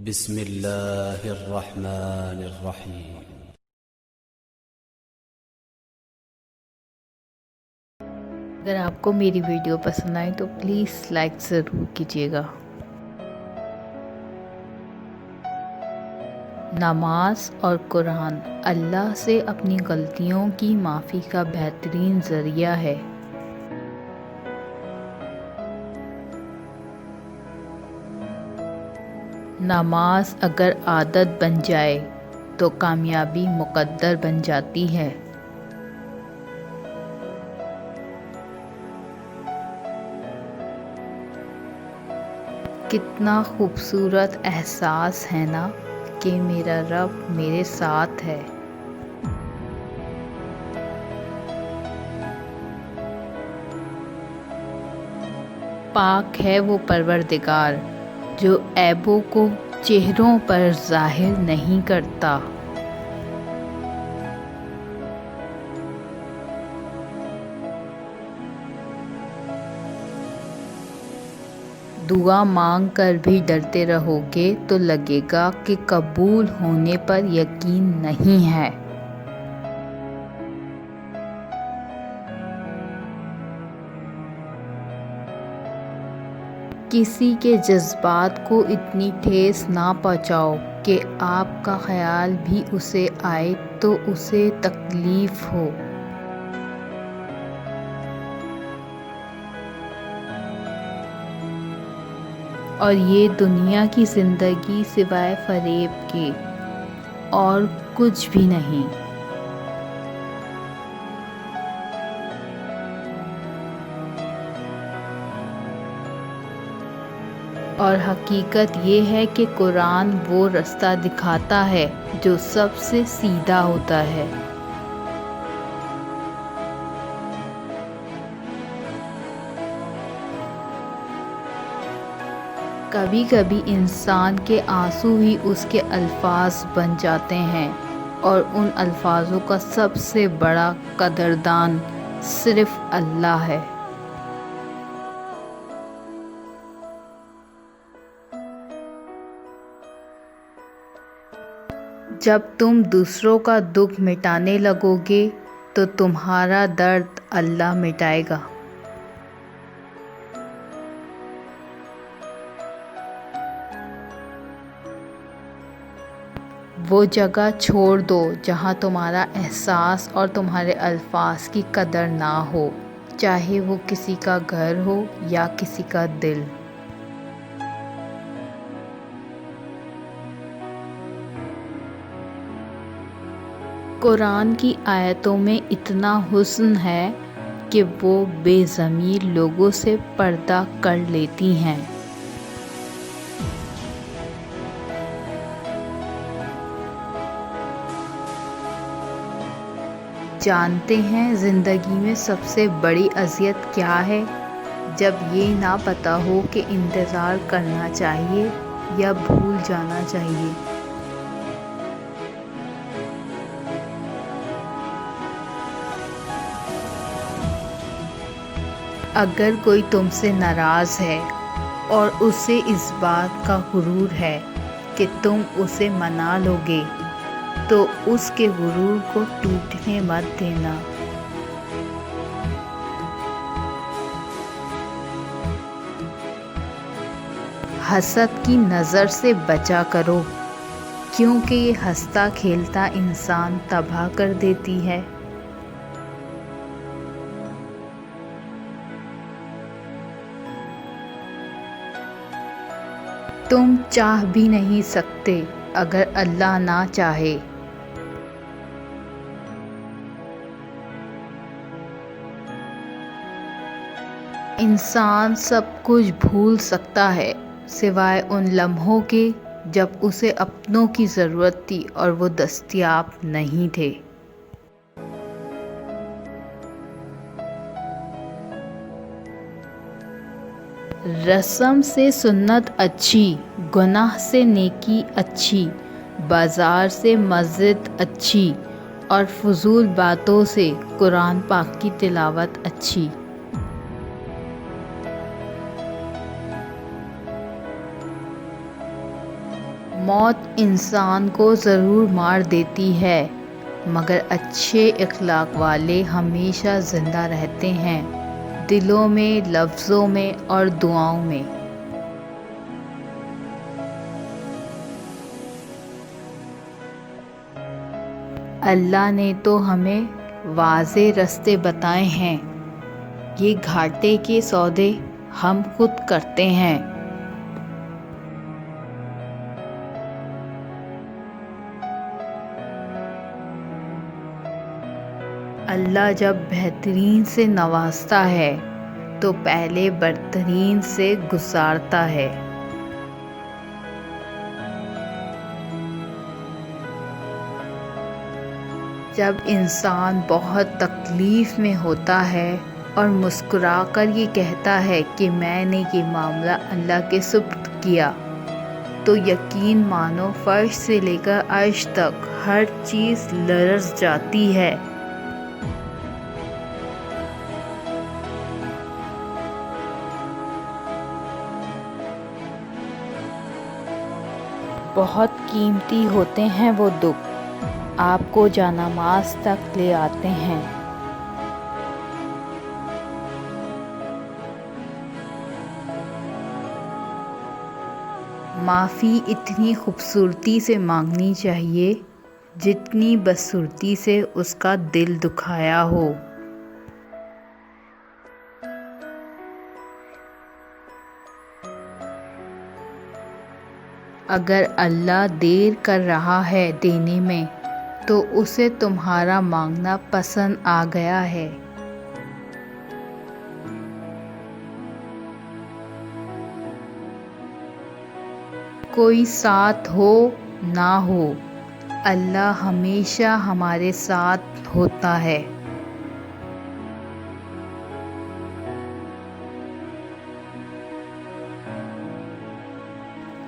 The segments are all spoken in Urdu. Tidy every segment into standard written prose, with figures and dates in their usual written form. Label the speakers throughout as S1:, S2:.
S1: بسم اللہ الرحمن الرحیم۔
S2: اگر آپ کو میری ویڈیو پسند آئے تو پلیز لائک ضرور کیجیے گا۔ نماز اور قرآن اللہ سے اپنی غلطیوں کی معافی کا بہترین ذریعہ ہے۔ نماز اگر عادت بن جائے تو کامیابی مقدر بن جاتی ہے۔ کتنا خوبصورت احساس ہے نا کہ میرا رب میرے ساتھ ہے۔ پاک ہے وہ پروردگار جو عیبوں کو چہروں پر ظاہر نہیں کرتا۔ دعا مانگ کر بھی ڈرتے رہو گے تو لگے گا کہ قبول ہونے پر یقین نہیں ہے۔ کسی کے جذبات کو اتنی ٹھیس نہ پہنچاؤ کہ آپ کا خیال بھی اسے آئے تو اسے تکلیف ہو۔ اور یہ دنیا کی زندگی سوائے فریب کے اور کچھ بھی نہیں۔ اور حقیقت یہ ہے کہ قرآن وہ رستہ دکھاتا ہے جو سب سے سیدھا ہوتا ہے۔ کبھی کبھی انسان کے آنسو ہی اس کے الفاظ بن جاتے ہیں، اور ان الفاظوں کا سب سے بڑا قدردان صرف اللہ ہے۔ جب تم دوسروں کا دکھ مٹانے لگو گے تو تمہارا درد اللہ مٹائے گا۔ وہ جگہ چھوڑ دو جہاں تمہارا احساس اور تمہارے الفاظ کی قدر نہ ہو، چاہے وہ کسی کا گھر ہو یا کسی کا دل۔ قرآن کی آیتوں میں اتنا حسن ہے کہ وہ بے ضمیر لوگوں سے پردہ کر لیتی ہیں۔ جانتے ہیں زندگی میں سب سے بڑی اذیت کیا ہے؟ جب یہ نہ پتہ ہو کہ انتظار کرنا چاہیے یا بھول جانا چاہیے۔ اگر کوئی تم سے ناراض ہے اور اسے اس بات کا غرور ہے کہ تم اسے منا لو گے تو اس کے غرور کو ٹوٹنے مت دینا۔ حسد کی نظر سے بچا کرو، کیونکہ یہ ہنستا کھیلتا انسان تباہ کر دیتی ہے۔ تم چاہ بھی نہیں سکتے اگر اللہ نہ چاہے۔ انسان سب کچھ بھول سکتا ہے سوائے ان لمحوں کے جب اسے اپنوں کی ضرورت تھی اور وہ دستیاب نہیں تھے۔ رسم سے سنت اچھی، گناہ سے نیکی اچھی، بازار سے مسجد اچھی، اور فضول باتوں سے قرآن پاک کی تلاوت اچھی۔ موت انسان کو ضرور مار دیتی ہے، مگر اچھے اخلاق والے ہمیشہ زندہ رہتے ہیں، دلوں میں، لفظوں میں اور دعاؤں میں۔ اللہ نے تو ہمیں واضح راستے بتائے ہیں، یہ گھاٹے کے سودے ہم خود کرتے ہیں۔ اللہ جب بہترین سے نوازتا ہے تو پہلے برترین سے گزارتا ہے۔ جب انسان بہت تکلیف میں ہوتا ہے اور مسکرا کر یہ کہتا ہے کہ میں نے یہ معاملہ اللہ کے سپرد کیا، تو یقین مانو فرش سے لے کر عرش تک ہر چیز لرز جاتی ہے۔ بہت قیمتی ہوتے ہیں وہ دکھ، آپ کو جانماز تک لے آتے ہیں۔ معافی اتنی خوبصورتی سے مانگنی چاہیے جتنی بدصورتی سے اس کا دل دکھایا ہو۔ اگر اللہ دیر کر رہا ہے دینے میں تو اسے تمہارا مانگنا پسند آ گیا ہے۔ کوئی ساتھ ہو نہ ہو، اللہ ہمیشہ ہمارے ساتھ ہوتا ہے۔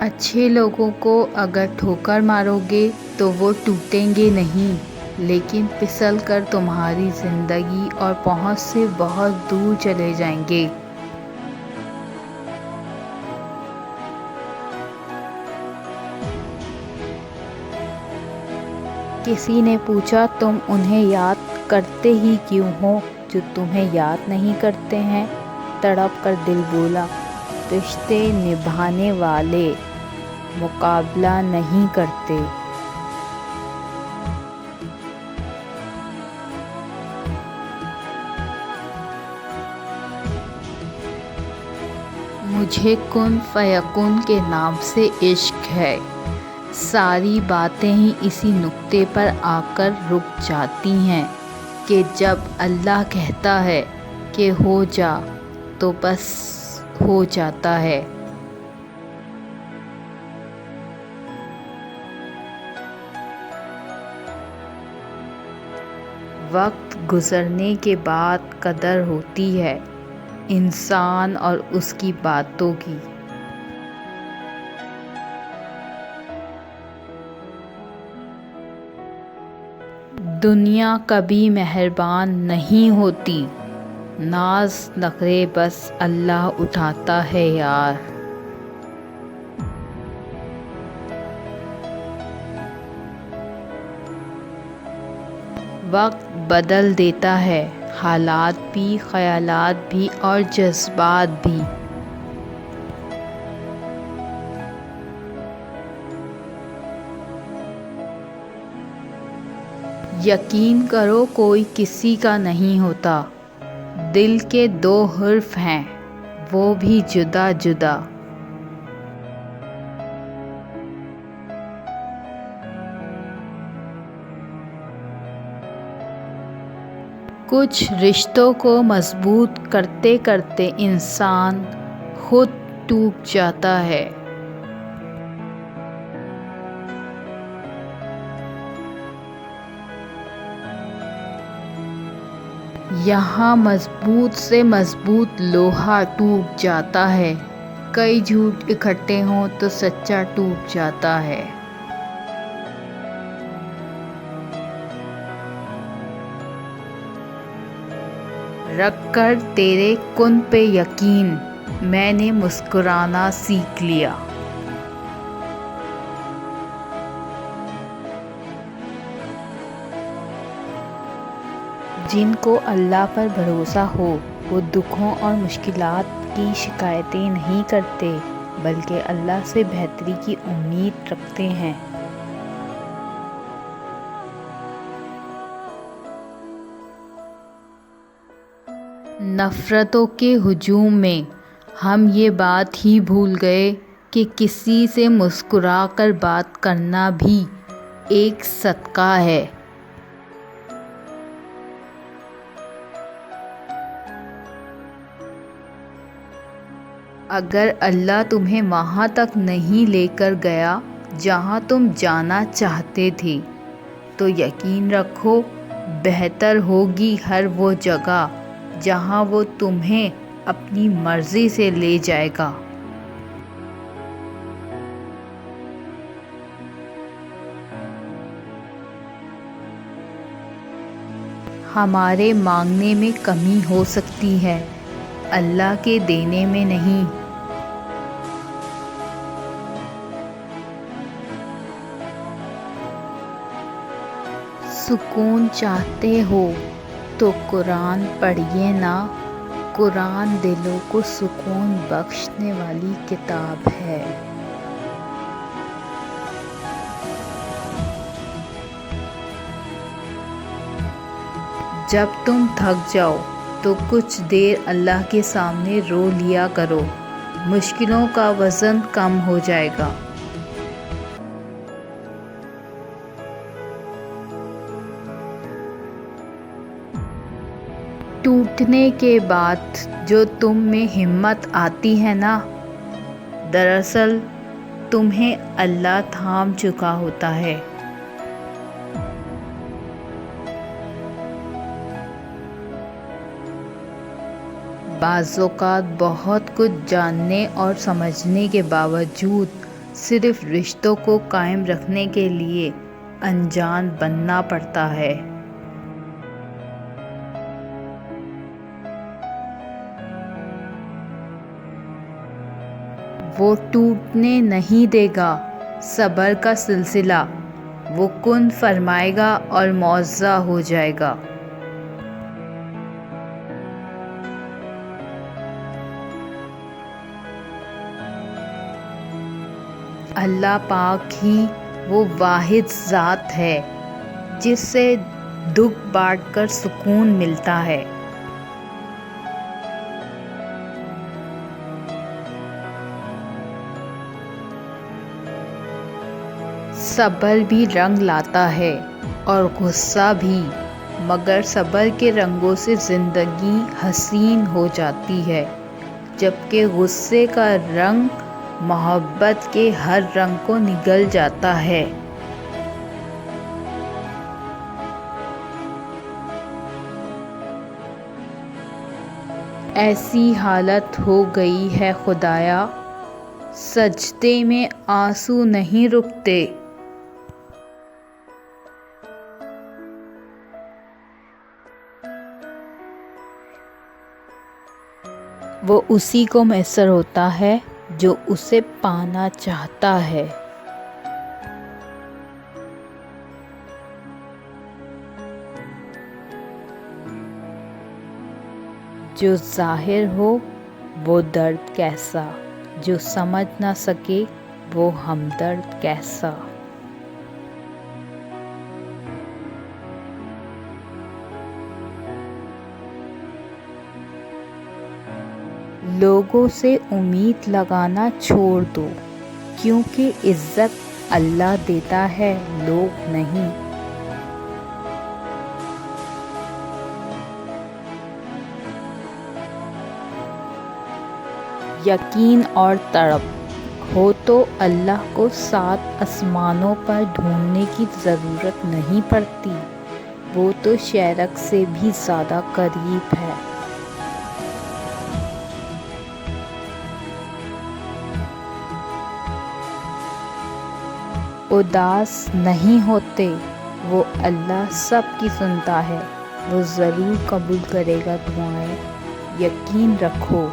S2: اچھے لوگوں کو اگر ٹھوکر مارو گے تو وہ ٹوٹیں گے نہیں، لیکن پھسل کر تمہاری زندگی اور پہنچ سے بہت دور چلے جائیں گے۔ کسی نے پوچھا تم انہیں یاد کرتے ہی کیوں ہو جو تمہیں یاد نہیں کرتے ہیں؟ تڑپ کر دل بولا، رشتے نبھانے والے مقابلہ نہیں کرتے۔ مجھے کن فیکن کے نام سے عشق ہے، ساری باتیں ہی اسی نقطے پر آ کر رک جاتی ہیں کہ جب اللہ کہتا ہے کہ ہو جا تو بس ہو جاتا ہے۔ وقت گزرنے کے بعد قدر ہوتی ہے انسان اور اس کی باتوں کی۔ دنیا کبھی مہربان نہیں ہوتی، ناز نخرے بس اللہ اٹھاتا ہے یار۔ وقت بدل دیتا ہے حالات بھی، خیالات بھی اور جذبات بھی۔ یقین کرو کوئی کسی کا نہیں ہوتا، دل کے دو حرف ہیں وہ بھی جدا جدا۔ کچھ رشتوں کو مضبوط کرتے کرتے انسان خود ٹوٹ جاتا ہے۔ یہاں مضبوط سے مضبوط لوہا ٹوٹ جاتا ہے، کئی جھوٹ اکٹھے ہوں تو سچا ٹوٹ جاتا ہے۔ رکھ کر تیرے کن پہ یقین میں نے مسکرانا سیکھ لیا۔ جن کو اللہ پر بھروسہ ہو وہ دکھوں اور مشکلات کی شکایتیں نہیں کرتے بلکہ اللہ سے بہتری کی امید رکھتے ہیں۔ نفرتوں کے ہجوم میں ہم یہ بات ہی بھول گئے کہ کسی سے مسکرا کر بات کرنا بھی ایک صدقہ ہے۔ اگر اللہ تمہیں وہاں تک نہیں لے کر گیا جہاں تم جانا چاہتے تھے تو یقین رکھو بہتر ہوگی ہر وہ جگہ جہاں وہ تمہیں اپنی مرضی سے لے جائے گا۔ ہمارے مانگنے میں کمی ہو سکتی ہے، اللہ کے دینے میں نہیں۔ سکون چاہتے ہو تو قرآن پڑھیے نا، قرآن دلوں کو سکون بخشنے والی کتاب ہے۔ جب تم تھک جاؤ تو کچھ دیر اللہ کے سامنے رو لیا کرو، مشکلوں کا وزن کم ہو جائے گا۔ ٹوٹنے کے بعد جو تم میں ہمت آتی ہے نا، دراصل تمہیں اللہ تھام چکا ہوتا ہے۔ بعض اوقات بہت کچھ جاننے اور سمجھنے کے باوجود صرف رشتوں کو قائم رکھنے کے لیے انجان بننا پڑتا ہے۔ وہ ٹوٹنے نہیں دے گا، صبر کا سلسلہ وہ کن فرمائے گا اور معزز ہو جائے گا۔ اللہ پاک ہی وہ واحد ذات ہے جس سے دکھ بانٹ کر سکون ملتا ہے۔ صبر بھی رنگ لاتا ہے اور غصہ بھی، مگر صبر کے رنگوں سے زندگی حسین ہو جاتی ہے، جبکہ غصے کا رنگ محبت کے ہر رنگ کو نگل جاتا ہے۔ ایسی حالت ہو گئی ہے خدایا، سجدے میں آنسو نہیں رکتے۔ وہ اسی کو میسر ہوتا ہے جو اسے پانا چاہتا ہے۔ جو ظاہر ہو وہ درد کیسا، جو سمجھ نہ سکے وہ ہمدرد کیسا۔ لوگوں سے امید لگانا چھوڑ دو، کیونکہ عزت اللہ دیتا ہے، لوگ نہیں۔ یقین اور تڑپ ہو تو اللہ کو 7 آسمانوں پر ڈھونڈنے کی ضرورت نہیں پڑتی، وہ تو شیرک سے بھی زیادہ قریب ہے۔ اداس نہیں ہوتے، وہ اللہ سب کی سنتا ہے، وہ ضرور قبول کرے گا دعائیں، یقین رکھو۔